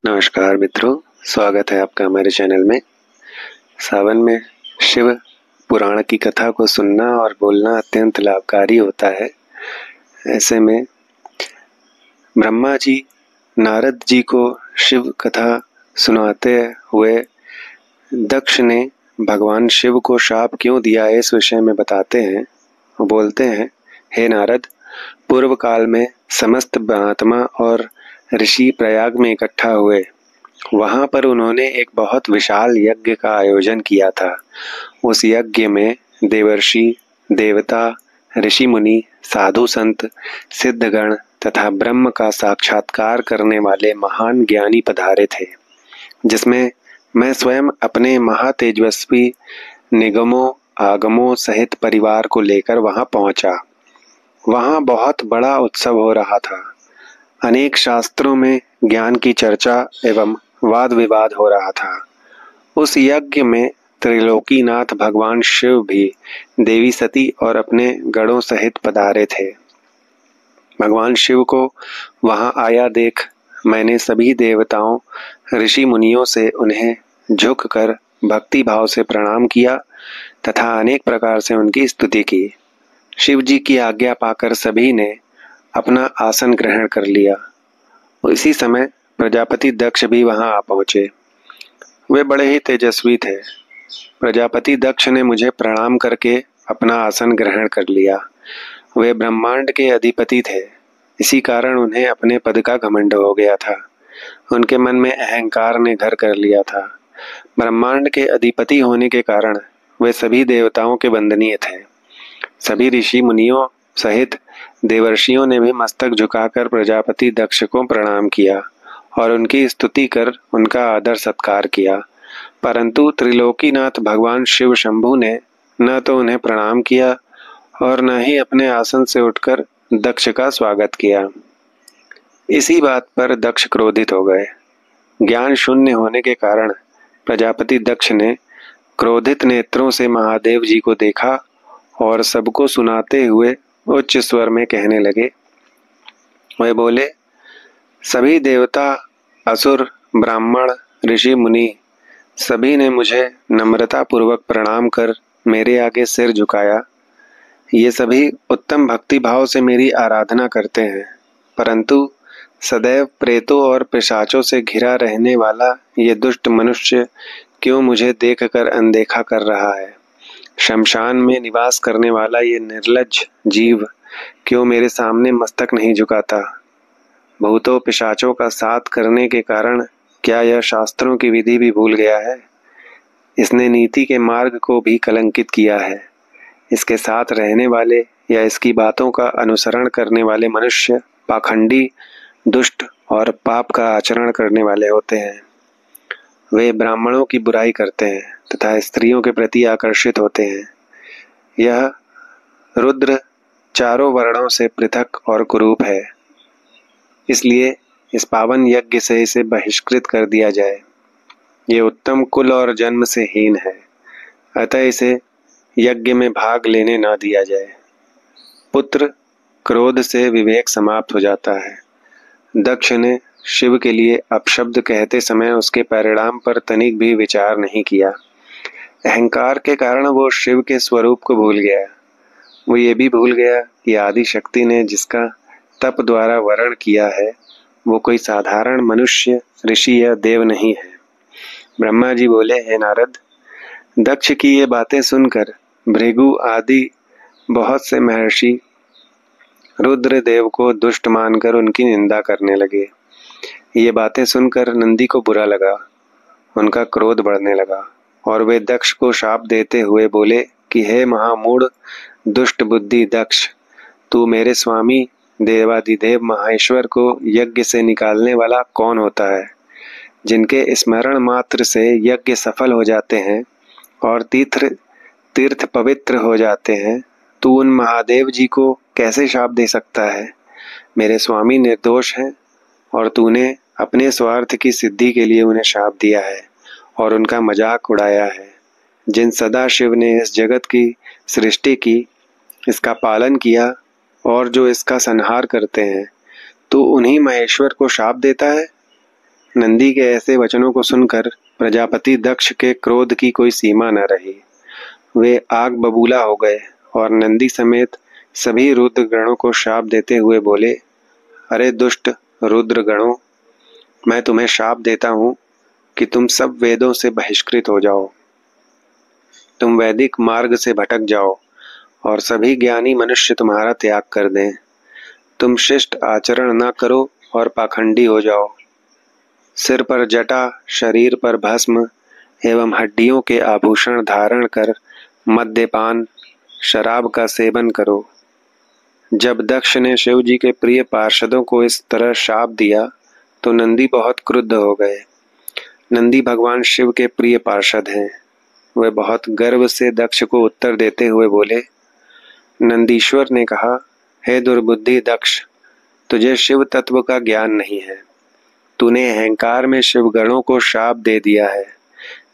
नमस्कार मित्रों, स्वागत है आपका हमारे चैनल में। सावन में शिव पुराण की कथा को सुनना और बोलना अत्यंत लाभकारी होता है। ऐसे में ब्रह्मा जी नारद जी को शिव कथा सुनाते हुए दक्ष ने भगवान शिव को शाप क्यों दिया है इस विषय में बताते हैं। वो बोलते हैं, हे नारद, पूर्व काल में समस्त महात्मा और ऋषि प्रयाग में इकट्ठा हुए। वहां पर उन्होंने एक बहुत विशाल यज्ञ का आयोजन किया था। उस यज्ञ में देवर्षि, देवता, ऋषि मुनि, साधु संत, सिद्धगण तथा ब्रह्म का साक्षात्कार करने वाले महान ज्ञानी पधारे थे, जिसमें मैं स्वयं अपने महातेजस्वी निगमों आगमों सहित परिवार को लेकर वहां पहुंचा। वहां बहुत बड़ा उत्सव हो रहा था। अनेक शास्त्रों में ज्ञान की चर्चा एवं वाद विवाद हो रहा था। उस यज्ञ में त्रिलोकीनाथ भगवान शिव भी देवी सती और अपने गणों सहित पधारे थे। भगवान शिव को वहां आया देख मैंने सभी देवताओं ऋषि मुनियों से उन्हें झुककर भक्ति भाव से प्रणाम किया तथा अनेक प्रकार से उनकी स्तुति की। शिव जी की आज्ञा पाकर सभी ने अपना आसन ग्रहण कर लिया। इसी समय प्रजापति दक्ष भी वहां आ पहुंचे। वे बड़े ही तेजस्वी थे। प्रजापति दक्ष ने मुझे प्रणाम करके अपना आसन ग्रहण कर लिया। वे ब्रह्मांड के अधिपति थे, इसी कारण उन्हें अपने पद का घमंड हो गया था। उनके मन में अहंकार ने घर कर लिया था। ब्रह्मांड के अधिपति होने के कारण वे सभी देवताओं के वंदनीय थे। सभी ऋषि मुनियों सहित देवर्षियों ने भी मस्तक झुकाकर प्रजापति दक्ष को प्रणाम किया और उनकी स्तुति कर उनका आदर सत्कार किया, परंतु त्रिलोकीनाथ भगवान शिव शंभु ने न तो उन्हें प्रणाम किया और न ही अपने आसन से उठकर दक्ष का स्वागत किया। इसी बात पर दक्ष क्रोधित हो गए। ज्ञान शून्य होने के कारण प्रजापति दक्ष ने क्रोधित नेत्रों से महादेव जी को देखा और सबको सुनाते हुए उच्च स्वर में कहने लगे। वे बोले, सभी देवता, असुर, ब्राह्मण, ऋषि मुनि सभी ने मुझे नम्रता पूर्वक प्रणाम कर मेरे आगे सिर झुकाया। ये सभी उत्तम भक्ति भाव से मेरी आराधना करते हैं, परंतु सदैव प्रेतों और पिशाचों से घिरा रहने वाला ये दुष्ट मनुष्य क्यों मुझे देखकर अनदेखा कर रहा है। शमशान में निवास करने वाला ये निर्लज्ज जीव क्यों मेरे सामने मस्तक नहीं झुकाता। भूतों पिशाचों का साथ करने के कारण क्या यह शास्त्रों की विधि भी भूल गया है। इसने नीति के मार्ग को भी कलंकित किया है। इसके साथ रहने वाले या इसकी बातों का अनुसरण करने वाले मनुष्य पाखंडी, दुष्ट और पाप का आचरण करने वाले होते हैं। वे ब्राह्मणों की बुराई करते हैं तथा स्त्रियों के प्रति आकर्षित होते हैं। यह रुद्र चारों वर्णों से पृथक और कुरूप है, इसलिए इस पावन यज्ञ से इसे बहिष्कृत कर दिया जाए। ये उत्तम कुल और जन्म से हीन है, अतः इसे यज्ञ में भाग लेने न दिया जाए। पुत्र क्रोध से विवेक समाप्त हो जाता है। दक्ष ने शिव के लिए अपशब्द कहते समय उसके परिणाम पर तनिक भी विचार नहीं किया। अहंकार के कारण वो शिव के स्वरूप को भूल गया। वो ये भी भूल गया कि आदि शक्ति ने जिसका तप द्वारा वरण किया है वो कोई साधारण मनुष्य, ऋषि या देव नहीं है। ब्रह्मा जी बोले, हे नारद, दक्ष की ये बातें सुनकर भृगु आदि बहुत से महर्षि रुद्रदेव को दुष्ट मानकर उनकी निंदा करने लगे। ये बातें सुनकर नंदी को बुरा लगा, उनका क्रोध बढ़ने लगा और वे दक्ष को शाप देते हुए बोले कि हे महामूढ़, दुष्ट बुद्धि दक्ष, तू मेरे स्वामी देवादिदेव महेश्वर को यज्ञ से निकालने वाला कौन होता है। जिनके स्मरण मात्र से यज्ञ सफल हो जाते हैं और तीर्थ पवित्र हो जाते हैं, तू उन महादेव जी को कैसे शाप दे सकता है। मेरे स्वामी निर्दोष हैं और तूने अपने स्वार्थ की सिद्धि के लिए उन्हें शाप दिया है और उनका मजाक उड़ाया है। जिन सदाशिव ने इस जगत की सृष्टि की, इसका पालन किया और जो इसका संहार करते हैं, तू उन्हीं महेश्वर को शाप देता है। नंदी के ऐसे वचनों को सुनकर प्रजापति दक्ष के क्रोध की कोई सीमा न रही। वे आग बबूला हो गए और नंदी समेत सभी रुद्रगणों को शाप देते हुए बोले, अरे दुष्ट रुद्रगणों, मैं तुम्हें शाप देता हूँ कि तुम सब वेदों से बहिष्कृत हो जाओ। तुम वैदिक मार्ग से भटक जाओ और सभी ज्ञानी मनुष्य तुम्हारा त्याग कर दें। तुम शिष्ट आचरण न करो और पाखंडी हो जाओ। सिर पर जटा, शरीर पर भस्म एवं हड्डियों के आभूषण धारण कर मद्यपान, शराब का सेवन करो। जब दक्ष ने शिव जी के प्रिय पार्षदों को इस तरह शाप दिया तो नंदी बहुत क्रुद्ध हो गए। नंदी भगवान शिव के प्रिय पार्षद हैं। वे बहुत गर्व से दक्ष को उत्तर देते हुए बोले, नंदीश्वर ने कहा, हे दुर्बुद्धि दक्ष, तुझे शिव तत्व का ज्ञान नहीं है। तूने अहंकार में शिवगणों को शाप दे दिया है।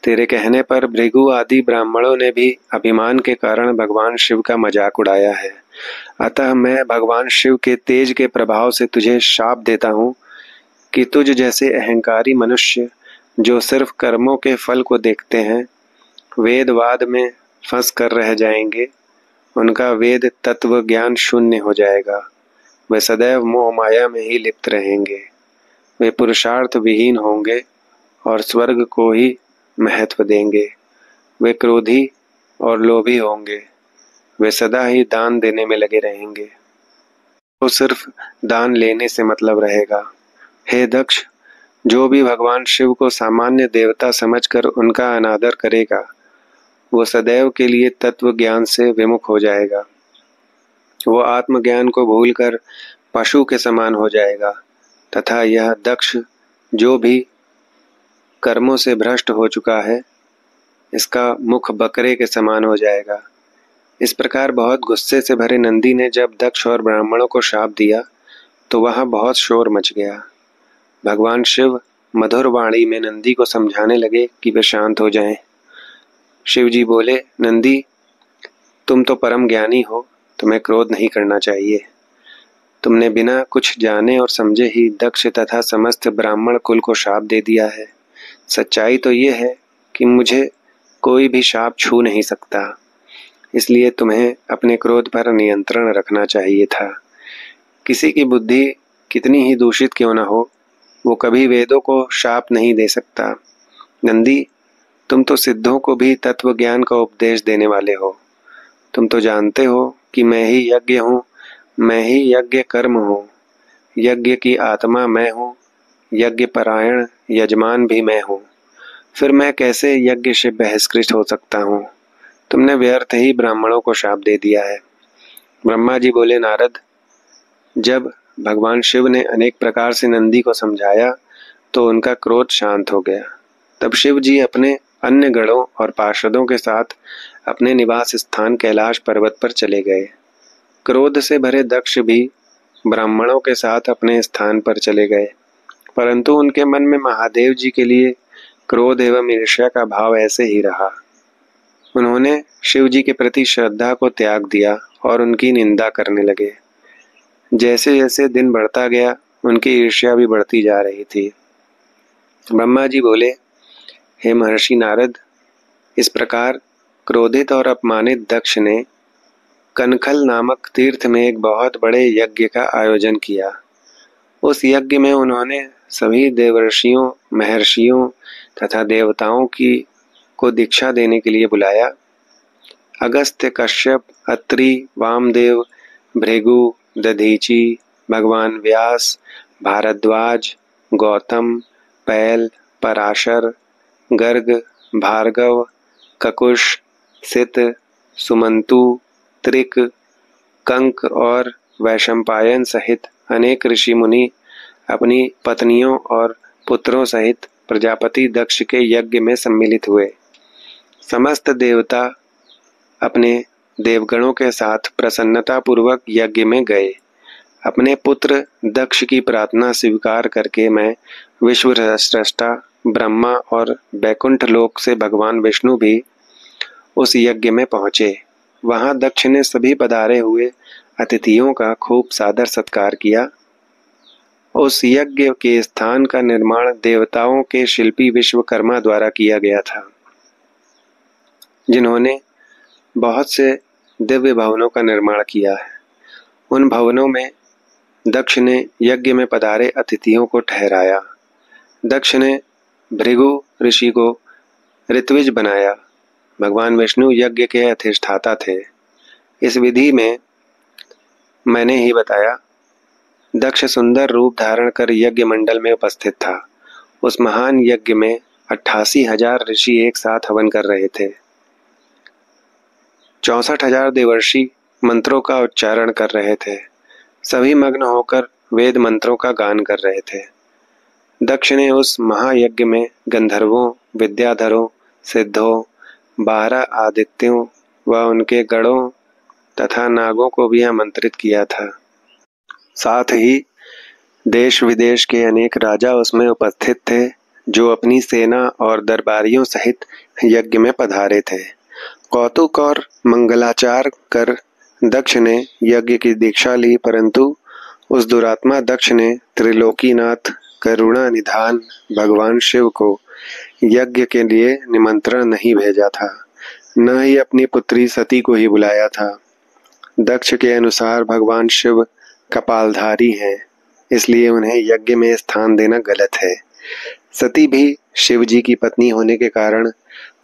तेरे कहने पर भृगु आदि ब्राह्मणों ने भी अभिमान के कारण भगवान शिव का मजाक उड़ाया है। अतः मैं भगवान शिव के तेज के प्रभाव से तुझे शाप देता हूँ कि तुझ जैसे अहंकारी मनुष्य जो सिर्फ कर्मों के फल को देखते हैं, वेदवाद में फंस कर रह जाएंगे। उनका वेद तत्व ज्ञान शून्य हो जाएगा। वे सदैव मोह माया में ही लिप्त रहेंगे। वे पुरुषार्थ विहीन होंगे और स्वर्ग को ही महत्व देंगे। वे क्रोधी और लोभी होंगे। वे सदा ही दान देने में लगे रहेंगे। तो सिर्फ दान लेने से मतलब रहेगा। हे दक्ष, जो भी भगवान शिव को सामान्य देवता समझकर उनका अनादर करेगा, वो सदैव के लिए तत्व ज्ञान से विमुख हो जाएगा। वो आत्मज्ञान को भूलकर पशु के समान हो जाएगा तथा यह दक्ष जो भी कर्मों से भ्रष्ट हो चुका है, इसका मुख बकरे के समान हो जाएगा। इस प्रकार बहुत गुस्से से भरे नंदी ने जब दक्ष और ब्राह्मणों को शाप दिया तो वहां बहुत शोर मच गया। भगवान शिव मधुर वाणी में नंदी को समझाने लगे कि वे शांत हो जाएं। शिव जी बोले, नंदी, तुम तो परम ज्ञानी हो, तुम्हें क्रोध नहीं करना चाहिए। तुमने बिना कुछ जाने और समझे ही दक्ष तथा समस्त ब्राह्मण कुल को शाप दे दिया है। सच्चाई तो ये है कि मुझे कोई भी शाप छू नहीं सकता, इसलिए तुम्हें अपने क्रोध पर नियंत्रण रखना चाहिए था। किसी की बुद्धि कितनी ही दूषित क्यों न हो, वो कभी वेदों को शाप नहीं दे सकता। नंदी, तुम तो सिद्धों को भी तत्व ज्ञान का उपदेश देने वाले हो। तुम तो जानते हो कि मैं ही यज्ञ हूँ, मैं ही यज्ञ कर्म हूँ। यज्ञ की आत्मा मैं हूँ, यज्ञ परायण यजमान भी मैं हूँ। फिर मैं कैसे यज्ञ से बहिष्कृत हो सकता हूँ? तुमने व्यर्थ ही ब्राह्मणों को शाप दे दिया है। ब्रह्मा जी बोले, नारद, जब भगवान शिव ने अनेक प्रकार से नंदी को समझाया तो उनका क्रोध शांत हो गया। तब शिव जी अपने अन्य गणों और पार्षदों के साथ अपने निवास स्थान कैलाश पर्वत पर चले गए। क्रोध से भरे दक्ष भी ब्राह्मणों के साथ अपने स्थान पर चले गए, परंतु उनके मन में महादेव जी के लिए क्रोध एवं ईर्ष्या का भाव ऐसे ही रहा। उन्होंने शिव जी के प्रति श्रद्धा को त्याग दिया और उनकी निंदा करने लगे। जैसे जैसे दिन बढ़ता गया, उनकी ईर्ष्या भी बढ़ती जा रही थी। ब्रह्मा जी बोले, हे महर्षि नारद, इस प्रकार क्रोधित और अपमानित दक्ष ने कनखल नामक तीर्थ में एक बहुत बड़े यज्ञ का आयोजन किया। उस यज्ञ में उन्होंने सभी देवर्षियों, महर्षियों तथा देवताओं को दीक्षा देने के लिए बुलाया। अगस्त्य, कश्यप, अत्रि, वामदेव, भृगु, दधीचि, भगवान व्यास, भारद्वाज, गौतम, पैल, पराशर, गर्ग, भार्गव, ककुश, सित, सुमंतु, त्रिक, कंक और वैशंपायन सहित अनेक ऋषि मुनि अपनी पत्नियों और पुत्रों सहित प्रजापति दक्ष के यज्ञ में सम्मिलित हुए। समस्त देवता अपने देवगणों के साथ प्रसन्नता पूर्वक यज्ञ में गए। अपने पुत्र दक्ष की प्रार्थना स्वीकार करके मैं विश्व स्रष्टा ब्रह्मा और बैकुंठ लोक से भगवान विष्णु भी उस यज्ञ में पहुंचे। वहां दक्ष ने सभी पधारे हुए अतिथियों का खूब सादर सत्कार किया उस यज्ञ के स्थान का निर्माण देवताओं के शिल्पी विश्वकर्मा द्वारा किया गया था, जिन्होंने बहुत से दिव्य भवनों का निर्माण किया है। उन भवनों में दक्ष ने यज्ञ में पधारे अतिथियों को ठहराया। दक्ष ने भृगु ऋषि को ऋत्विज बनाया। भगवान विष्णु यज्ञ के अधिष्ठाता थे। इस विधि में मैंने ही बताया, दक्ष सुंदर रूप धारण कर यज्ञ मंडल में उपस्थित था। उस महान यज्ञ में 88,000 ऋषि एक साथ हवन कर रहे थे। 64,000 देवर्षि मंत्रों का उच्चारण कर रहे थे। सभी मग्न होकर वेद मंत्रों का गान कर रहे थे। दक्ष ने उस महायज्ञ में गंधर्वों, विद्याधरों, सिद्धों, 12 आदित्यों व उनके गणों तथा नागों को भी आमंत्रित किया था। साथ ही देश विदेश के अनेक राजा उसमें उपस्थित थे, जो अपनी सेना और दरबारियों सहित यज्ञ में पधारे थे। कौतुक और मंगलाचार कर दक्ष ने यज्ञ की दीक्षा ली, परंतु उस दुरात्मा दक्ष ने त्रिलोकीनाथ करुणा निधान भगवान शिव को यज्ञ के लिए निमंत्रण नहीं भेजा था, न ही अपनी पुत्री सती को ही बुलाया था। दक्ष के अनुसार भगवान शिव कपालधारी हैं, इसलिए उन्हें यज्ञ में स्थान देना गलत है। सती भी शिव जी की पत्नी होने के कारण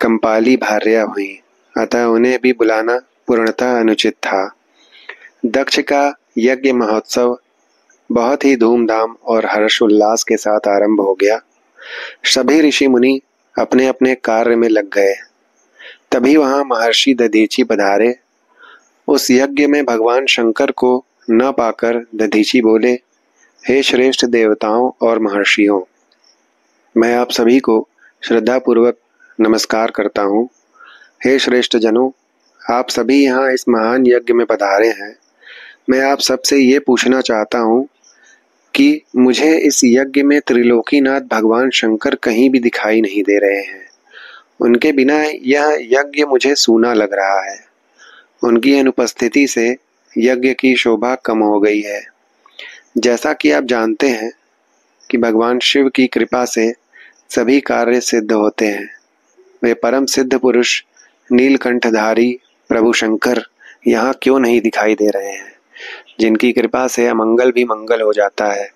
कंपाली भार्या हुई, अतः उन्हें भी बुलाना पूर्णतः अनुचित था। दक्ष का यज्ञ महोत्सव बहुत ही धूमधाम और हर्षोल्लास के साथ आरंभ हो गया। सभी ऋषि मुनि अपने अपने कार्य में लग गए। तभी वहां महर्षि दधीचि पधारे। उस यज्ञ में भगवान शंकर को न पाकर दधीचि बोले, हे श्रेष्ठ देवताओं और महर्षियों, मैं आप सभी को श्रद्धापूर्वक नमस्कार करता हूँ। हे श्रेष्ठ जनों, आप सभी यहाँ इस महान यज्ञ में पधारे हैं। मैं आप सबसे ये पूछना चाहता हूँ कि मुझे इस यज्ञ में त्रिलोकीनाथ भगवान शंकर कहीं भी दिखाई नहीं दे रहे हैं। उनके बिना यह यज्ञ मुझे सूना लग रहा है। उनकी अनुपस्थिति से यज्ञ की शोभा कम हो गई है। जैसा कि आप जानते हैं कि भगवान शिव की कृपा से सभी कार्य सिद्ध होते हैं। वे परम सिद्ध पुरुष नीलकंठधारी प्रभु शंकर यहाँ क्यों नहीं दिखाई दे रहे हैं, जिनकी कृपा से अमंगल भी मंगल हो जाता है।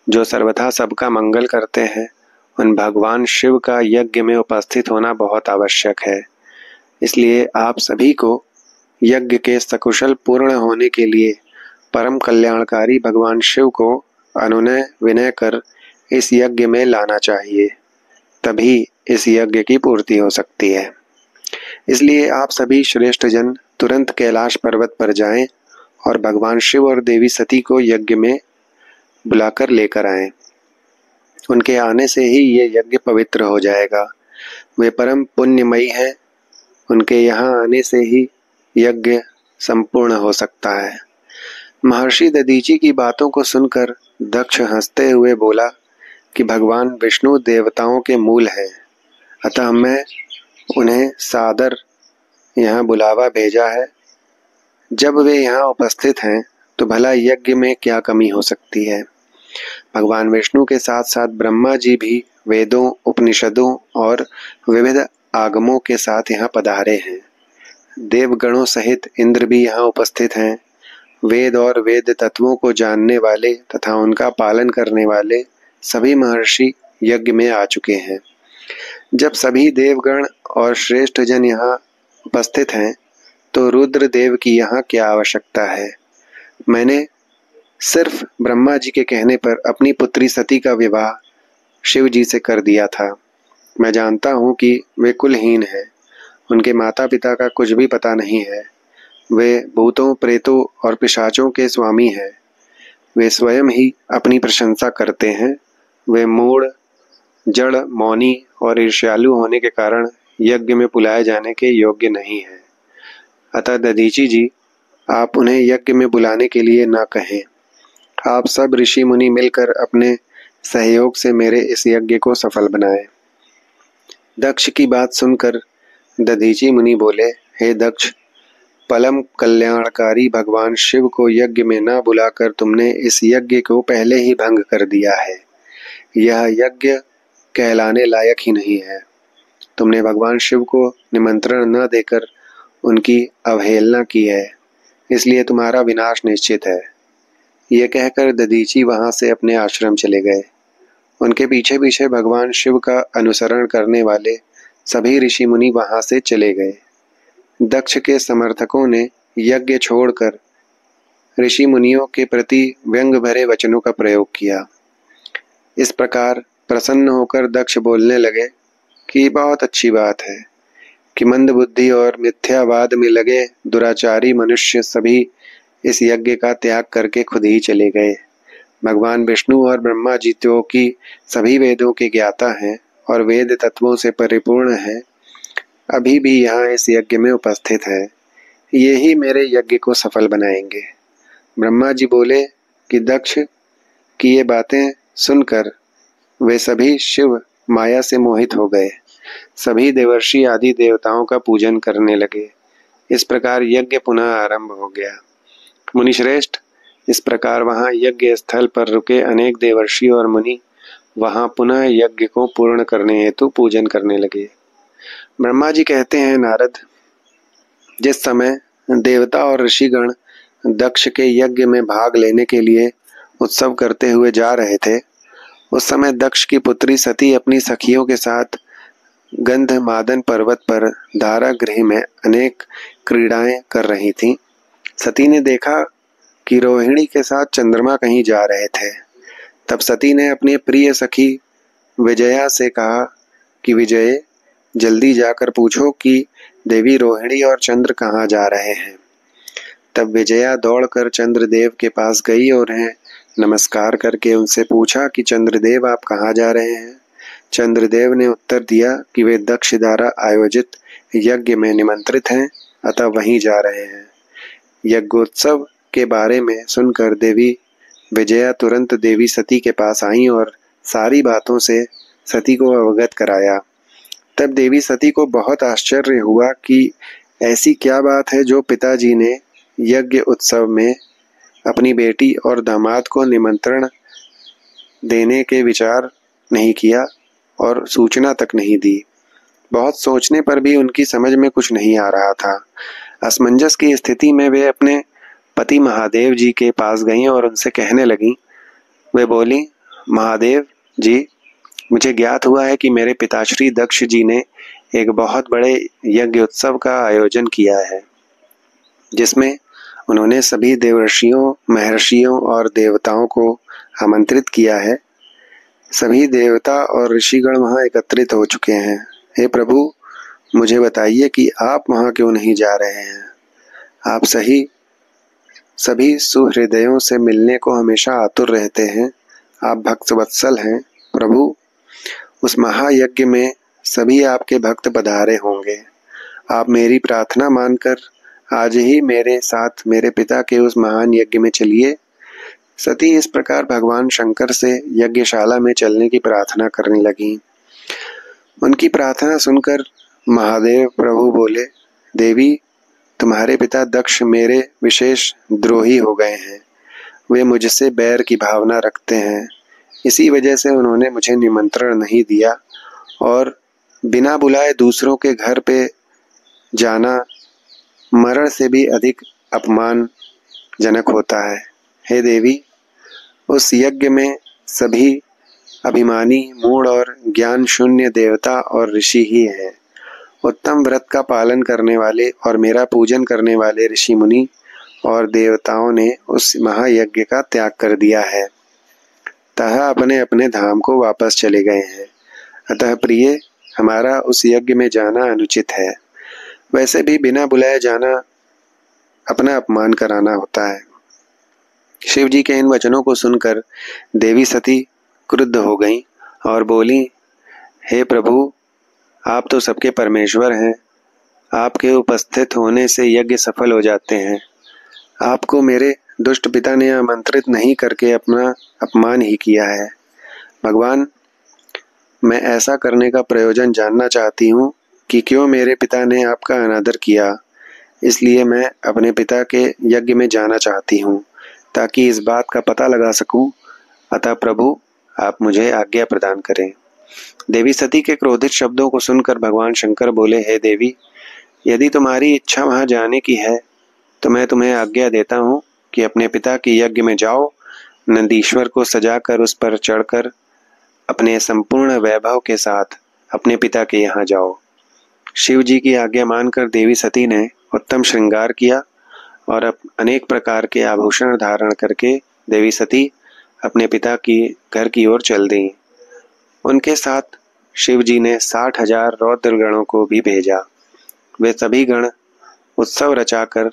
जो सर्वथा सबका मंगल करते हैं, उन भगवान शिव का यज्ञ में उपस्थित होना बहुत आवश्यक है। इसलिए आप सभी को यज्ञ के सकुशल पूर्ण होने के लिए परम कल्याणकारी भगवान शिव को अनुनय विनय कर इस यज्ञ में लाना चाहिए, तभी इस यज्ञ की पूर्ति हो सकती है। इसलिए आप सभी श्रेष्ठ जन तुरंत कैलाश पर्वत पर जाएं और भगवान शिव और देवी सती को यज्ञ में बुलाकर लेकर आएं। उनके आने से ही ये यज्ञ पवित्र हो जाएगा। वे परम पुण्यमयी हैं। उनके यहाँ आने से ही यज्ञ संपूर्ण हो सकता है। महर्षि दधीचि की बातों को सुनकर दक्ष हंसते हुए बोला कि भगवान विष्णु देवताओं के मूल हैं, अतः मैं उन्हें सादर यहाँ बुलावा भेजा है। जब वे यहाँ उपस्थित हैं तो भला यज्ञ में क्या कमी हो सकती है। भगवान विष्णु के साथ साथ ब्रह्मा जी भी वेदों, उपनिषदों और विविध आगमों के साथ यहाँ पधारे हैं। देवगणों सहित इंद्र भी यहाँ उपस्थित हैं। वेद और वेद तत्वों को जानने वाले तथा उनका पालन करने वाले सभी महर्षि यज्ञ में आ चुके हैं। जब सभी देवगण और श्रेष्ठ जन यहाँ उपस्थित हैं तो रुद्र देव की यहाँ क्या आवश्यकता है। मैंने सिर्फ ब्रह्मा जी के कहने पर अपनी पुत्री सती का विवाह शिव जी से कर दिया था। मैं जानता हूँ कि वे कुलहीन हैं, उनके माता पिता का कुछ भी पता नहीं है। वे भूतों, प्रेतों और पिशाचों के स्वामी हैं। वे स्वयं ही अपनी प्रशंसा करते हैं। वे मूढ़, जड़, मौनी और ईर्ष्यालु होने के कारण यज्ञ में बुलाए जाने के योग्य नहीं हैं। अतः दधीचि जी, आप उन्हें यज्ञ में बुलाने के लिए ना कहें। आप सब ऋषि मुनि मिलकर अपने सहयोग से मेरे इस यज्ञ को सफल बनाएं। दक्ष की बात सुनकर दधीचि मुनि बोले, हे दक्ष, परम कल्याणकारी भगवान शिव को यज्ञ में न बुलाकर तुमने इस यज्ञ को पहले ही भंग कर दिया है। यह यज्ञ कहलाने लायक ही नहीं है। तुमने भगवान शिव को निमंत्रण न देकर उनकी अवहेलना की है, इसलिए तुम्हारा विनाश निश्चित है। ये कहकर दधीची वहां से अपने आश्रम चले गए। उनके पीछे पीछे भगवान शिव का अनुसरण करने वाले सभी ऋषि मुनि वहां से चले गए। दक्ष के समर्थकों ने यज्ञ छोड़कर ऋषि मुनियों के प्रति व्यंग भरे वचनों का प्रयोग किया। इस प्रकार प्रसन्न होकर दक्ष बोलने लगे कि बहुत अच्छी बात है कि मंद बुद्धि और मिथ्यावाद में लगे दुराचारी मनुष्य सभी इस यज्ञ का त्याग करके खुद ही चले गए। भगवान विष्णु और ब्रह्मा जी तो की सभी वेदों के ज्ञाता हैं और वेद तत्वों से परिपूर्ण है, अभी भी यहाँ इस यज्ञ में उपस्थित है। ये ही मेरे यज्ञ को सफल बनाएंगे। ब्रह्मा जी बोले कि दक्ष की ये बातें सुनकर वे सभी शिव माया से मोहित हो गए। सभी देवर्षि आदि देवताओं का पूजन करने लगे। इस प्रकार यज्ञ पुनः आरंभ हो गया। मुनिश्रेष्ठ, इस प्रकार वहां यज्ञ स्थल पर रुके अनेक देवर्षि और मुनि वहां पुनः यज्ञ को पूर्ण करने हेतु पूजन करने लगे। ब्रह्मा जी कहते हैं, नारद, जिस समय देवता और ऋषिगण दक्ष के यज्ञ में भाग लेने के लिए उत्सव करते हुए जा रहे थे, उस समय दक्ष की पुत्री सती अपनी सखियों के साथ गंधमादन पर्वत पर धारा गृह में अनेक क्रीड़ाएं कर रही थीं। सती ने देखा कि रोहिणी के साथ चंद्रमा कहीं जा रहे थे। तब सती ने अपनी प्रिय सखी विजया से कहा कि विजय, जल्दी जाकर पूछो कि देवी रोहिणी और चंद्र कहाँ जा रहे हैं। तब विजया दौड़कर चंद्रदेव के पास गई और उन्हें नमस्कार करके उनसे पूछा कि चंद्रदेव, आप कहाँ जा रहे हैं। चंद्रदेव ने उत्तर दिया कि वे दक्ष द्वारा आयोजित यज्ञ में निमंत्रित हैं, अतः वहीं जा रहे हैं। यज्ञोत्सव के बारे में सुनकर देवी विजया तुरंत देवी सती के पास आई और सारी बातों से सती को अवगत कराया। तब देवी सती को बहुत आश्चर्य हुआ कि ऐसी क्या बात है जो पिताजी ने यज्ञ उत्सव में अपनी बेटी और दामाद को निमंत्रण देने के विचार नहीं किया और सूचना तक नहीं दी। बहुत सोचने पर भी उनकी समझ में कुछ नहीं आ रहा था। असमंजस की स्थिति में वे अपने पति महादेव जी के पास गईं और उनसे कहने लगीं। वे बोली, महादेव जी, मुझे ज्ञात हुआ है कि मेरे पिताश्री दक्ष जी ने एक बहुत बड़े यज्ञ उत्सव का आयोजन किया है, जिसमें उन्होंने सभी देवर्षियों, महर्षियों और देवताओं को आमंत्रित किया है। सभी देवता और ऋषिगण वहां एकत्रित हो चुके हैं। हे प्रभु, मुझे बताइए कि आप वहां क्यों नहीं जा रहे हैं। आप सभी सुहृदयों से मिलने को हमेशा आतुर रहते हैं। आप भक्त वत्सल हैं। प्रभु, उस महायज्ञ में सभी आपके भक्त पधारे होंगे। आप मेरी प्रार्थना मानकर आज ही मेरे साथ मेरे पिता के उस महान यज्ञ में चलिए। सती इस प्रकार भगवान शंकर से यज्ञशाला में चलने की प्रार्थना करने लगी। उनकी प्रार्थना सुनकर महादेव प्रभु बोले, देवी, तुम्हारे पिता दक्ष मेरे विशेष द्रोही हो गए हैं। वे मुझसे बैर की भावना रखते हैं। इसी वजह से उन्होंने मुझे निमंत्रण नहीं दिया और बिना बुलाए दूसरों के घर पे जाना मरण से भी अधिक अपमानजनक होता है। हे देवी, उस यज्ञ में सभी अभिमानी, मूढ़ और ज्ञान शून्य देवता और ऋषि ही हैं। उत्तम व्रत का पालन करने वाले और मेरा पूजन करने वाले ऋषि मुनि और देवताओं ने उस महायज्ञ का त्याग कर दिया है, तथा अपने अपने धाम को वापस चले गए हैं। अतः प्रिय, हमारा उस यज्ञ में जाना अनुचित है। वैसे भी बिना बुलाए जाना अपना अपमान कराना होता है। शिव जी के इन वचनों को सुनकर देवी सती क्रुद्ध हो गईं और बोली, हे प्रभु, आप तो सबके परमेश्वर हैं। आपके उपस्थित होने से यज्ञ सफल हो जाते हैं। आपको मेरे दुष्ट पिता ने आमंत्रित नहीं करके अपना अपमान ही किया है। भगवान, मैं ऐसा करने का प्रयोजन जानना चाहती हूँ कि क्यों मेरे पिता ने आपका अनादर किया। इसलिए मैं अपने पिता के यज्ञ में जाना चाहती हूँ ताकि इस बात का पता लगा सकूं। अतः प्रभु, आप मुझे आज्ञा प्रदान करें। देवी सती के क्रोधित शब्दों को सुनकर भगवान शंकर बोले, हे देवी, यदि तुम्हारी इच्छा वहां जाने की है तो मैं तुम्हें आज्ञा देता हूँ कि अपने पिता के यज्ञ में जाओ, नंदीश्वर को सजाकर उस पर चढ़कर अपने संपूर्ण वैभव के साथ अपने पिता के यहाँ जाओ। शिव जी की आज्ञा मानकर देवी सती ने उत्तम श्रृंगार किया और अनेक प्रकार के आभूषण धारण करके देवी सती अपने पिता की घर की ओर चल दी। उनके साथ शिव जी ने 60,000 रौद्र गणों को भी भेजा। वे सभी गण उत्सव रचाकर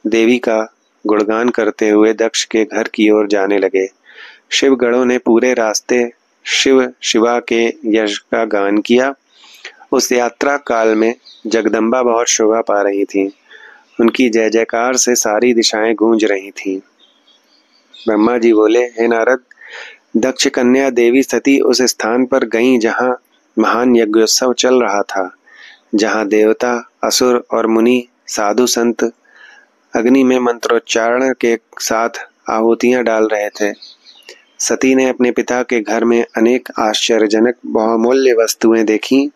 देवी का गुणगान करते हुए दक्ष के घर की ओर जाने लगे। शिव गणों ने पूरे रास्ते शिव शिवा के यश का गान किया। उस यात्रा काल में जगदम्बा बहुत शोभा पा रही थीं। उनकी जय जयकार से सारी दिशाएं गूंज रही थीं। ब्रह्मा जी बोले, हे नारद, दक्ष कन्या देवी सती उस स्थान पर गईं जहां महान यज्ञोत्सव चल रहा था, जहां देवता, असुर और मुनि, साधु संत अग्नि में मंत्रोच्चारण के साथ आहुतियां डाल रहे थे। सती ने अपने पिता के घर में अनेक आश्चर्यजनक बहुमूल्य वस्तुएं देखीं।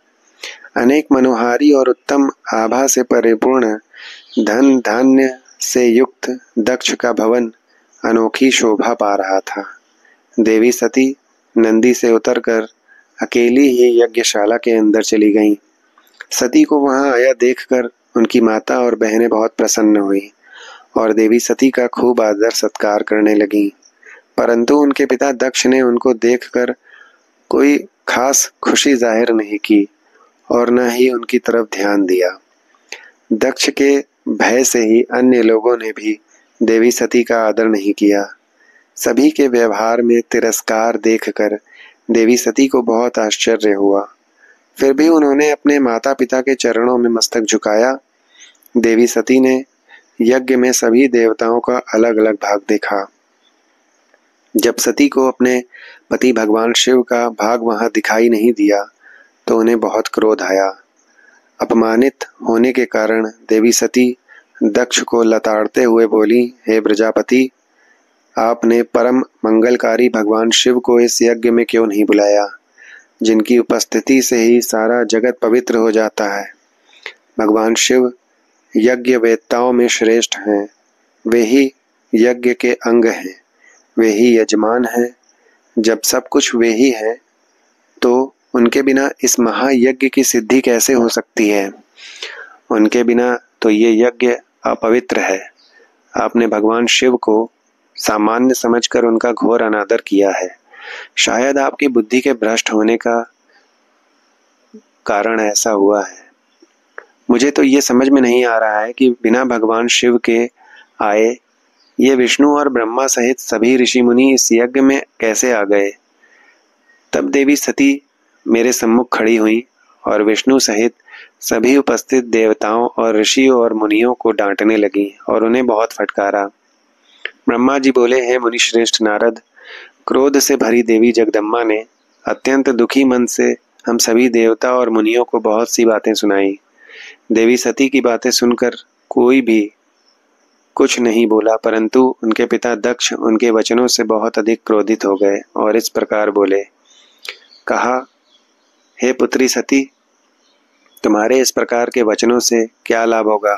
अनेक मनोहारी और उत्तम आभा से परिपूर्ण धन धान्य से युक्त दक्ष का भवन अनोखी शोभा पा रहा था। देवी सती नंदी से उतरकर अकेली ही यज्ञशाला के अंदर चली गईं। सती को वहां आया देखकर उनकी माता और बहनें बहुत प्रसन्न हुई और देवी सती का खूब आदर सत्कार करने लगीं। परंतु उनके पिता दक्ष ने उनको देखकर कोई खास खुशी जाहिर नहीं की और न ही उनकी तरफ ध्यान दिया। दक्ष के भय से ही अन्य लोगों ने भी देवी सती का आदर नहीं किया। सभी के व्यवहार में तिरस्कार देखकर देवी सती को बहुत आश्चर्य हुआ। फिर भी उन्होंने अपने माता पिता के चरणों में मस्तक झुकाया। देवी सती ने यज्ञ में सभी देवताओं का अलग अलग भाग देखा। जब सती को अपने पति भगवान शिव का भाग वहां दिखाई नहीं दिया तो उन्हें बहुत क्रोध आया। अपमानित होने के कारण देवी सती दक्ष को लताड़ते हुए बोली, हे प्रजापति, आपने परम मंगलकारी भगवान शिव को इस यज्ञ में क्यों नहीं बुलाया, जिनकी उपस्थिति से ही सारा जगत पवित्र हो जाता है। भगवान शिव यज्ञ वेत्ताओं में श्रेष्ठ हैं। वे ही यज्ञ के अंग हैं, वे ही यजमान हैं। जब सब कुछ वे ही हैं तो उनके बिना इस महायज्ञ की सिद्धि कैसे हो सकती है। उनके बिना तो ये यज्ञ अपवित्र है। आपने भगवान शिव को सामान्य समझकर उनका घोर अनादर किया है। शायद आपकी बुद्धि के भ्रष्ट होने का कारण ऐसा हुआ है। मुझे तो ये समझ में नहीं आ रहा है कि बिना भगवान शिव के आए ये विष्णु और ब्रह्मा सहित सभी ऋषि मुनि इस यज्ञ में कैसे आ गए। तब देवी सती मेरे सम्मुख खड़ी हुई और विष्णु सहित सभी उपस्थित देवताओं और ऋषियों और मुनियों को डांटने लगी और उन्हें बहुत फटकारा। ब्रह्मा जी बोले, हे मुनिश्रेष्ठ नारद, क्रोध से भरी देवी जगदम्बा ने अत्यंत दुखी मन से हम सभी देवता और मुनियों को बहुत सी बातें सुनाई। देवी सती की बातें सुनकर कोई भी कुछ नहीं बोला, परंतु उनके पिता दक्ष उनके वचनों से बहुत अधिक क्रोधित हो गए और इस प्रकार बोले। कहा, हे पुत्री सती, तुम्हारे इस प्रकार के वचनों से क्या लाभ होगा।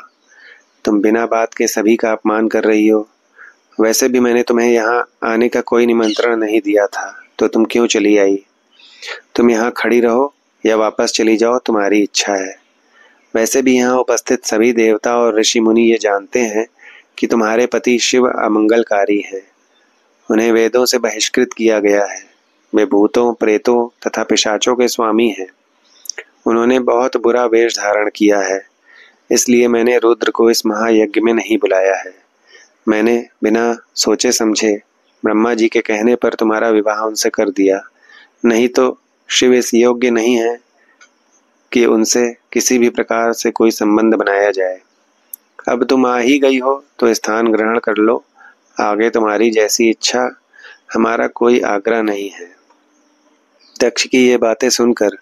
तुम बिना बात के सभी का अपमान कर रही हो। वैसे भी मैंने तुम्हें यहाँ आने का कोई निमंत्रण नहीं दिया था, तो तुम क्यों चली आई। तुम यहाँ खड़ी रहो या वापस चली जाओ, तुम्हारी इच्छा है। वैसे भी यहाँ उपस्थित सभी देवता और ऋषि मुनि ये जानते हैं कि तुम्हारे पति शिव अमंगलकारी हैं। उन्हें वेदों से बहिष्कृत किया गया है। वे भूतों, प्रेतों तथा पिशाचों के स्वामी हैं। उन्होंने बहुत बुरा वेश धारण किया है, इसलिए मैंने रुद्र को इस महायज्ञ में नहीं बुलाया है। मैंने बिना सोचे समझे ब्रह्मा जी के कहने पर तुम्हारा विवाह उनसे कर दिया, नहीं तो शिव इस योग्य नहीं है कि उनसे किसी भी प्रकार से कोई संबंध बनाया जाए। अब तुम आ ही गई हो तो स्थान ग्रहण कर लो। आगे तुम्हारी जैसी इच्छा, हमारा कोई आग्रह नहीं है। दक्ष की ये बातें सुनकर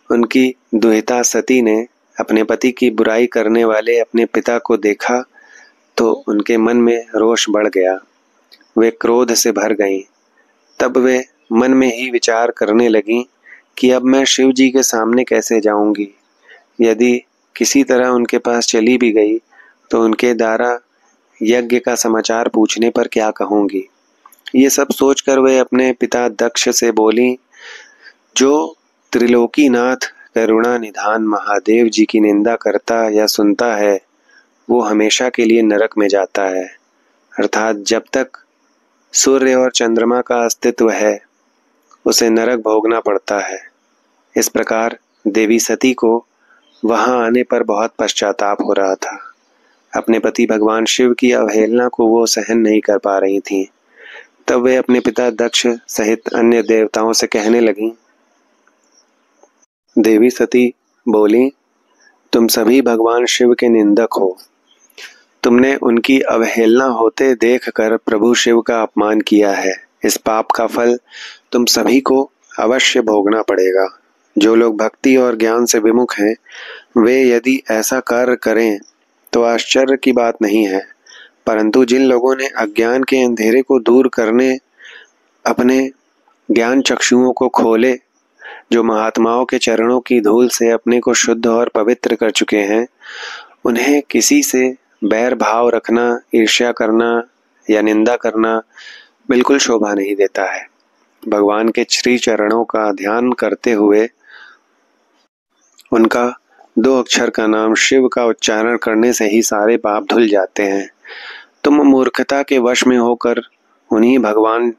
उनकी दुहिता सती ने अपने पति की बुराई करने वाले अपने पिता को देखा तो उनके मन में रोष बढ़ गया। वे क्रोध से भर गईं। तब वे मन में ही विचार करने लगीं कि अब मैं शिव जी के सामने कैसे जाऊंगी। यदि किसी तरह उनके पास चली भी गई तो उनके द्वारा यज्ञ का समाचार पूछने पर क्या कहूंगी। ये सब सोचकर वे अपने पिता दक्ष से बोली, जो त्रिलोकीनाथ करुणा निधान महादेव जी की निंदा करता या सुनता है वो हमेशा के लिए नरक में जाता है, अर्थात जब तक सूर्य और चंद्रमा का अस्तित्व है उसे नरक भोगना पड़ता है। इस प्रकार देवी सती को वहां आने पर बहुत पश्चाताप हो रहा था। अपने पति भगवान शिव की अवहेलना को वो सहन नहीं कर पा रही थीं। तब वे अपने पिता दक्ष सहित अन्य देवताओं से कहने लगीं। देवी सती बोली, तुम सभी भगवान शिव के निंदक हो। तुमने उनकी अवहेलना होते देखकर प्रभु शिव का अपमान किया है। इस पाप का फल तुम सभी को अवश्य भोगना पड़ेगा। जो लोग भक्ति और ज्ञान से विमुख हैं वे यदि ऐसा कार्य करें तो आश्चर्य की बात नहीं है, परंतु जिन लोगों ने अज्ञान के अंधेरे को दूर करने अपने ज्ञान चक्षुओं को खोले, जो महात्माओं के चरणों की धूल से अपने को शुद्ध और पवित्र कर चुके हैं, उन्हें किसी से बैर भाव रखना, ईर्ष्या करना या निंदा करना बिल्कुल शोभा नहीं देता है। भगवान के श्री चरणों का ध्यान करते हुए उनका 2 अक्षर का नाम शिव का उच्चारण करने से ही सारे पाप धुल जाते हैं। तुम मूर्खता के वश में होकर उन्हीं भगवान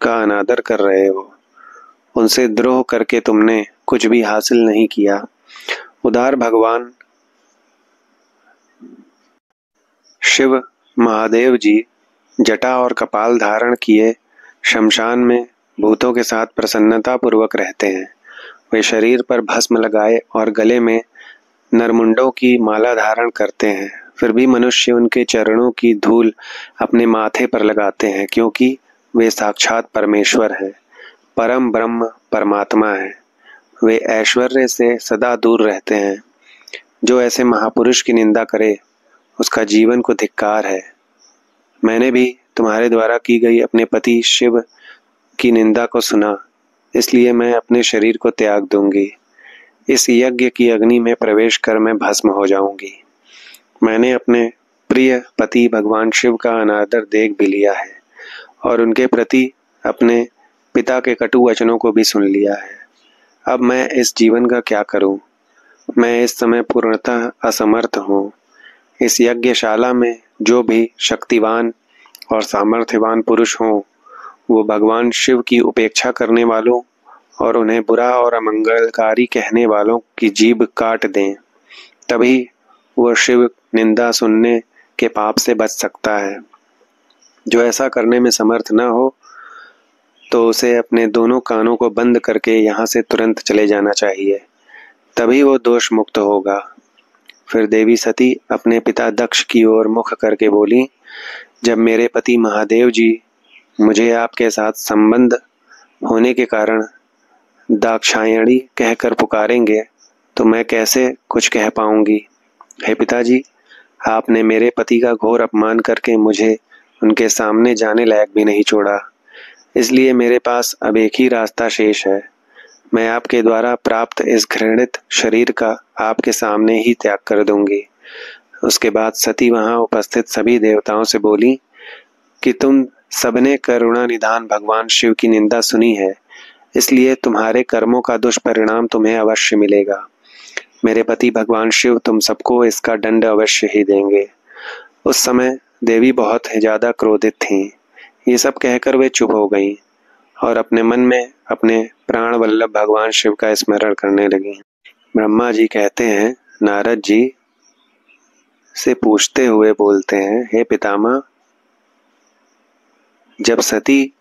का अनादर कर रहे हो। उनसे द्रोह करके तुमने कुछ भी हासिल नहीं किया। उदार भगवान शिव महादेव जी जटा और कपाल धारण किए शमशान में भूतों के साथ प्रसन्नता पूर्वक रहते हैं। वे शरीर पर भस्म लगाए और गले में नरमुंडों की माला धारण करते हैं, फिर भी मनुष्य उनके चरणों की धूल अपने माथे पर लगाते हैं, क्योंकि वे साक्षात परमेश्वर हैं, परम ब्रह्म परमात्मा है। वे ऐश्वर्य से सदा दूर रहते हैं। जो ऐसे महापुरुष की निंदा करे उसका जीवन को धिक्कार है। मैंने भी तुम्हारे द्वारा की गई अपने पति शिव की निंदा को सुना, इसलिए मैं अपने शरीर को त्याग दूंगी। इस यज्ञ की अग्नि में प्रवेश कर मैं भस्म हो जाऊंगी। मैंने अपने प्रिय पति भगवान शिव का अनादर देख भी लिया है और उनके प्रति अपने पिता के कटु वचनों को भी सुन लिया है। अब मैं इस जीवन का क्या करूं? मैं इस समय पूर्णतः असमर्थ हूं। इस यज्ञशाला में जो भी शक्तिवान और सामर्थ्यवान पुरुष हों वो भगवान शिव की उपेक्षा करने वालों और उन्हें बुरा और अमंगलकारी कहने वालों की जीभ काट दें, तभी वह शिव निंदा सुनने के पाप से बच सकता है। जो ऐसा करने में समर्थ न हो तो उसे अपने दोनों कानों को बंद करके यहाँ से तुरंत चले जाना चाहिए, तभी वो दोष मुक्त होगा। फिर देवी सती अपने पिता दक्ष की ओर मुख करके बोली, जब मेरे पति महादेव जी मुझे आपके साथ संबंध होने के कारण दाक्षायणी कहकर पुकारेंगे तो मैं कैसे कुछ कह पाऊंगी। हे पिताजी, आपने मेरे पति का घोर अपमान करके मुझे उनके सामने जाने लायक भी नहीं छोड़ा, इसलिए मेरे पास अब एक ही रास्ता शेष है। मैं आपके द्वारा प्राप्त इस घृणित शरीर का आपके सामने ही त्याग कर दूंगी। उसके बाद सती वहां उपस्थित सभी देवताओं से बोली कि तुम सबने करुणा निधान भगवान शिव की निंदा सुनी है, इसलिए तुम्हारे कर्मों का दुष्परिणाम तुम्हें अवश्य मिलेगा। मेरे पति भगवान शिव तुम सबको इसका दंड अवश्य ही देंगे। उस समय देवी बहुत ही ज्यादा क्रोधित थीं। ये सब कहकर वे चुप हो गईं और अपने मन में अपने प्राण वल्लभ भगवान शिव का स्मरण करने लगी। ब्रह्मा जी कहते हैं, नारद जी से पूछते हुए बोलते हैं, हे पितामह, जब सती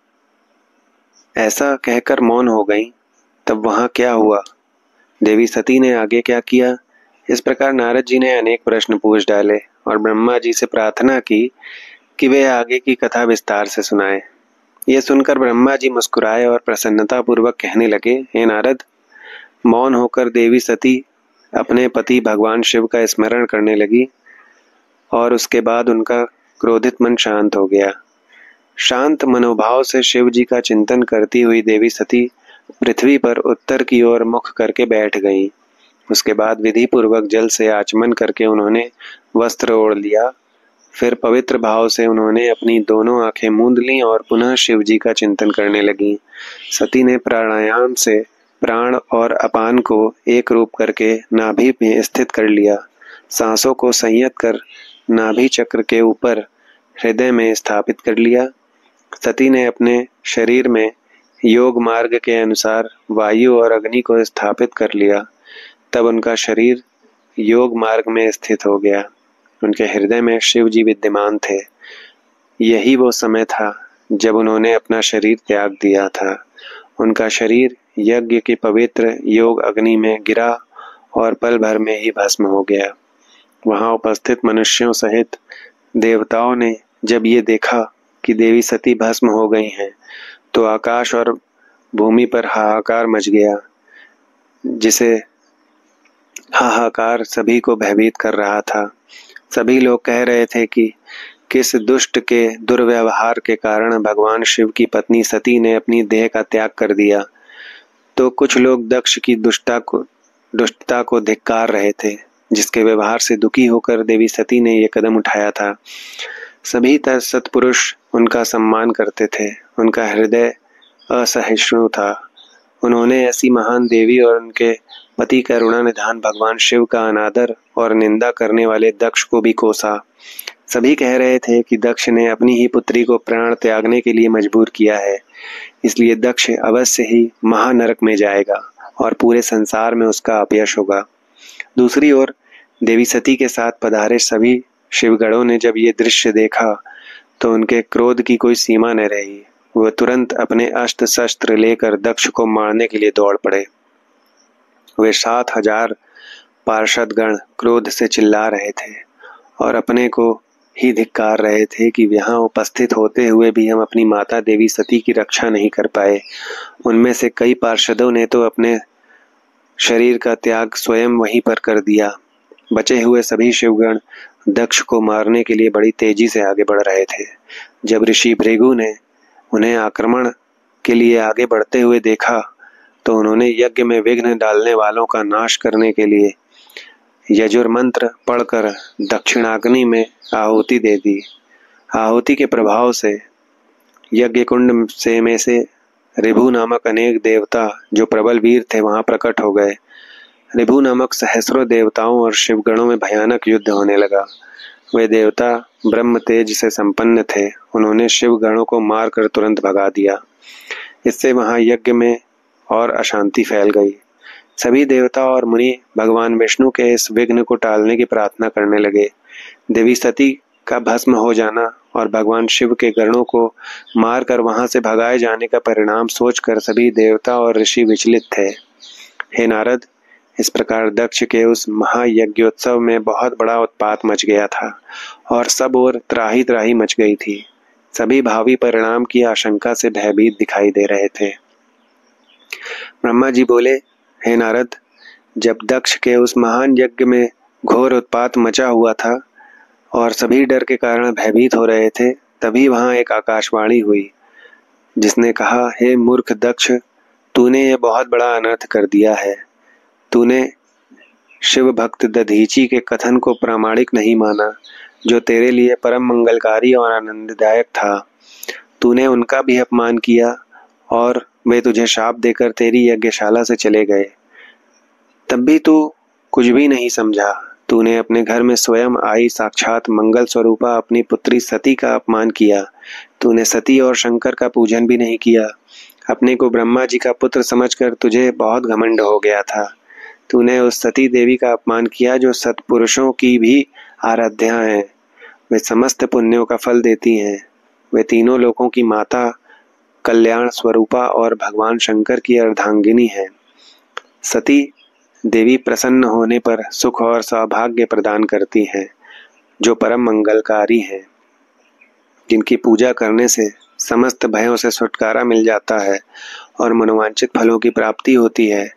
ऐसा कहकर मौन हो गई तब वहां क्या हुआ? देवी सती ने आगे क्या किया? इस प्रकार नारद जी ने अनेक प्रश्न पूछ डाले और ब्रह्मा जी से प्रार्थना की कि वे आगे की कथा विस्तार से सुनाएं। यह सुनकर ब्रह्मा जी मुस्कुराए और प्रसन्नता पूर्वक कहने लगे, हे नारद, मौन होकर देवी सती अपने पति भगवान शिव का स्मरण करने लगी और उसके बाद उनका क्रोधित मन शांत हो गया। शांत मनोभाव से शिव जी का चिंतन करती हुई देवी सती पृथ्वी पर उत्तर की ओर मुख करके बैठ गईं। उसके बाद विधि पूर्वक जल से आचमन करके उन्होंने वस्त्र ओढ़ लिया। फिर पवित्र भाव से उन्होंने अपनी दोनों आंखें मूंद लीं और पुनः शिव जी का चिंतन करने लगीं। सती ने प्राणायाम से प्राण और अपान को एक रूप करके नाभि में स्थित कर लिया। सांसों को संयत कर नाभि चक्र के ऊपर हृदय में स्थापित कर लिया। सती ने अपने शरीर में योग मार्ग के अनुसार वायु और अग्नि को स्थापित कर लिया। तब उनका शरीर योग मार्ग में स्थित हो गया। उनके हृदय में शिव जी विद्यमान थे। यही वो समय था जब उन्होंने अपना शरीर त्याग दिया था। उनका शरीर यज्ञ के पवित्र योग अग्नि में गिरा और पल भर में ही भस्म हो गया। वहां उपस्थित मनुष्यों सहित देवताओं ने जब ये देखा कि देवी सती भस्म हो गई हैं, तो आकाश और भूमि पर हाहाकार मच गया, जिसे हाहाकार सभी को भयभीत कर रहा था। सभी लोग कह रहे थे कि किस दुष्ट के दुर्व्यवहार के कारण भगवान शिव की पत्नी सती ने अपनी देह का त्याग कर दिया। तो कुछ लोग दक्ष की दुष्टता को धिक्कार रहे थे, जिसके व्यवहार से दुखी होकर देवी सती ने यह कदम उठाया था। सभी सत्पुरुष उनका सम्मान करते थे। उनका हृदय असहिष्णु था। उन्होंने ऐसी महान देवी और उनके पति करुणा निधान भगवान शिव का अनादर और निंदा करने वाले दक्ष को भी कोसा। सभी कह रहे थे कि दक्ष ने अपनी ही पुत्री को प्राण त्यागने के लिए मजबूर किया है, इसलिए दक्ष अवश्य ही महानरक में जाएगा और पूरे संसार में उसका अपयश होगा। दूसरी ओर देवी सती के साथ पधारे सभी शिवगणों ने जब ये दृश्य देखा तो उनके क्रोध की कोई सीमा न रही। वह तुरंत अपने अस्त्र शस्त्र लेकर दक्ष को मारने के लिए दौड़ पड़े। वे 7,000 पार्षदगण क्रोध से चिल्ला रहे थे और अपने को ही धिक्कार रहे थे कि यहाँ उपस्थित होते हुए भी हम अपनी माता देवी सती की रक्षा नहीं कर पाए। उनमें से कई पार्षदों ने तो अपने शरीर का त्याग स्वयं वहीं पर कर दिया। बचे हुए सभी शिवगण दक्ष को मारने के लिए बड़ी तेजी से आगे बढ़ रहे थे। जब ऋषि भृगु ने उन्हें आक्रमण के लिए आगे बढ़ते हुए देखा तो उन्होंने यज्ञ में विघ्न डालने वालों का नाश करने के लिए यजुर्मंत्र पढ़कर दक्षिणाग्नि में आहुति दे दी। आहुति के प्रभाव से यज्ञ कुंड में से ऋभु नामक अनेक देवता जो प्रबल वीर थे वहां प्रकट हो गए। ऋभु नामक सहस्रों देवताओं और शिवगणों में भयानक युद्ध होने लगा। वे देवता ब्रह्म तेज से संपन्न थे। उन्होंने शिवगणों को मारकर तुरंत भगा दिया। इससे वहां यज्ञ में और अशांति फैल गई। सभी देवता और मुनि भगवान विष्णु के इस विघ्न को टालने की प्रार्थना करने लगे। देवी सती का भस्म हो जाना और भगवान शिव के गणों को मारकर वहां से भगाए जाने का परिणाम सोचकर सभी देवता और ऋषि विचलित थे। हे नारद, इस प्रकार दक्ष के उस महायज्ञोत्सव में बहुत बड़ा उत्पात मच गया था और सब ओर त्राही त्राही मच गई थी। सभी भावी परिणाम की आशंका से भयभीत दिखाई दे रहे थे। ब्रह्मा जी बोले, हे नारद, जब दक्ष के उस महान यज्ञ में घोर उत्पात मचा हुआ था और सभी डर के कारण भयभीत हो रहे थे, तभी वहां एक आकाशवाणी हुई जिसने कहा, हे मूर्ख दक्ष, तूने ये बहुत बड़ा अनर्थ कर दिया है। तूने शिव भक्त दधीची के कथन को प्रामाणिक नहीं माना, जो तेरे लिए परम मंगलकारी और आनंददायक था। तूने उनका भी अपमान किया और वे तुझे शाप देकर तेरी यज्ञशाला से चले गए। तब भी तू कुछ भी नहीं समझा। तूने अपने घर में स्वयं आई साक्षात मंगल स्वरूपा अपनी पुत्री सती का अपमान किया। तूने सती और शंकर का पूजन भी नहीं किया। अपने को ब्रह्मा जी का पुत्र समझकर तुझे बहुत घमंड हो गया था। तूने उस सती देवी का अपमान किया जो सत्पुरुषों की भी आराध्या हैं। वे समस्त पुण्यों का फल देती हैं। वे तीनों लोकों की माता, कल्याण स्वरूपा और भगवान शंकर की अर्धांगिनी है। सती देवी प्रसन्न होने पर सुख और सौभाग्य प्रदान करती हैं, जो परम मंगलकारी हैं, जिनकी पूजा करने से समस्त भयों से छुटकारा मिल जाता है और मनोवांछित फलों की प्राप्ति होती है।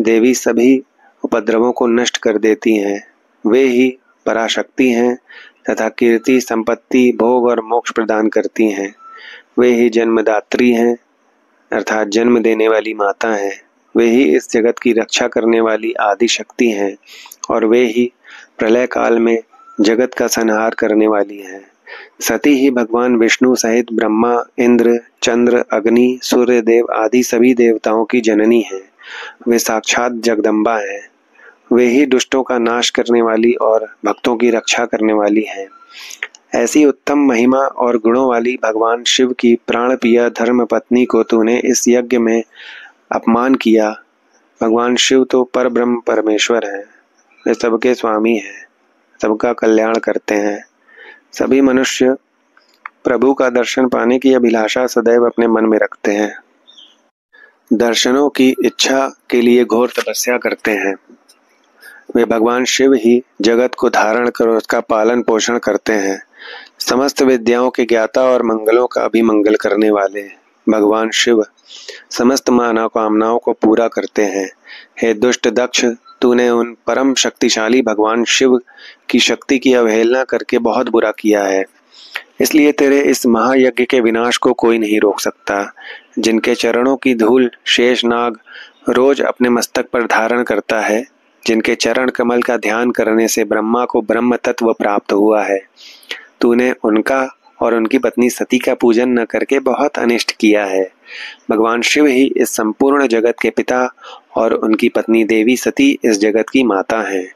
देवी सभी उपद्रवों को नष्ट कर देती हैं। वे ही पराशक्ति हैं तथा कीर्ति, संपत्ति, भोग और मोक्ष प्रदान करती हैं। वे ही जन्मदात्री हैं अर्थात जन्म देने वाली माता हैं। वे ही इस जगत की रक्षा करने वाली आदि शक्ति हैं और वे ही प्रलय काल में जगत का संहार करने वाली हैं। सती ही भगवान विष्णु सहित ब्रह्मा, इंद्र, चंद्र, अग्नि, सूर्य देव आदि सभी देवताओं की जननी हैं। वे साक्षात जगदम्बा हैं। वे ही दुष्टों का नाश करने वाली और भक्तों की रक्षा करने वाली हैं। ऐसी उत्तम महिमा और गुणों वाली भगवान शिव की प्राण प्रिय धर्म पत्नी को तूने इस यज्ञ में अपमान किया। भगवान शिव तो परब्रह्म परमेश्वर हैं। वे सबके स्वामी हैं, सबका कल्याण करते हैं। सभी मनुष्य प्रभु का दर्शन पाने की अभिलाषा सदैव अपने मन में रखते हैं। दर्शनों की इच्छा के लिए घोर तपस्या करते हैं। वे भगवान शिव ही जगत को धारण कर उसका पालन पोषण करते हैं। समस्त विद्याओं के ज्ञाता और मंगलों का भी मंगल करने वाले भगवान शिव समस्त मानव कामनाओं को पूरा करते हैं। हे दुष्ट दक्ष, तूने उन परम शक्तिशाली भगवान शिव की शक्ति की अवहेलना करके बहुत बुरा किया है। इसलिए तेरे इस महायज्ञ के विनाश को कोई नहीं रोक सकता। जिनके चरणों की धूल शेषनाग रोज अपने मस्तक पर धारण करता है, जिनके चरण कमल का ध्यान करने से ब्रह्मा को ब्रह्म तत्व प्राप्त हुआ है, तूने उनका और उनकी पत्नी सती का पूजन न करके बहुत अनिष्ट किया है। भगवान शिव ही इस संपूर्ण जगत के पिता और उनकी पत्नी देवी सती इस जगत की माता हैं।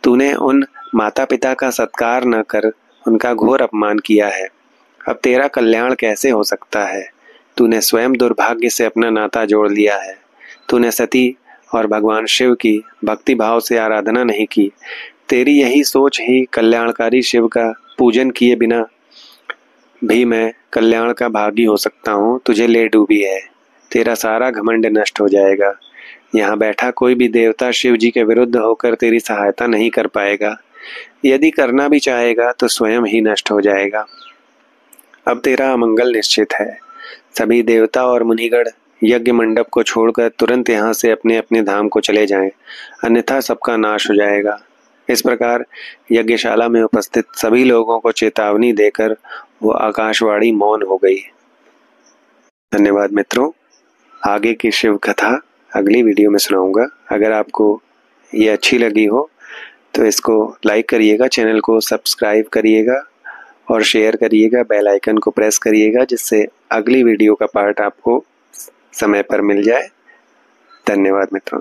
तूने उन माता पिता का सत्कार न कर उनका घोर अपमान किया है। अब तेरा कल्याण कैसे हो सकता है? तूने स्वयं दुर्भाग्य से अपना नाता जोड़ लिया है। तूने सती और भगवान शिव की भक्ति भाव से आराधना नहीं की। तेरी यही सोच ही कल्याणकारी शिव का पूजन किए बिना भी मैं कल्याण का भागी हो सकता हूँ, तुझे ले डूबी है। तेरा सारा घमंड नष्ट हो जाएगा। यहाँ बैठा कोई भी देवता शिव जी के विरुद्ध होकर तेरी सहायता नहीं कर पाएगा। यदि करना भी चाहेगा तो स्वयं ही नष्ट हो जाएगा। अब तेरा अमंगल निश्चित है। सभी देवता और मुनिगण यज्ञ मंडप को छोड़कर तुरंत यहाँ से अपने अपने धाम को चले जाएं, अन्यथा सबका नाश हो जाएगा। इस प्रकार यज्ञशाला में उपस्थित सभी लोगों को चेतावनी देकर वो आकाशवाणी मौन हो गई। धन्यवाद मित्रों। आगे की शिव कथा अगली वीडियो में सुनाऊंगा। अगर आपको ये अच्छी लगी हो तो इसको लाइक करिएगा, चैनल को सब्सक्राइब करिएगा और शेयर करिएगा, बेल आइकन को प्रेस करिएगा, जिससे अगली वीडियो का पार्ट आपको समय पर मिल जाए। धन्यवाद मित्रों।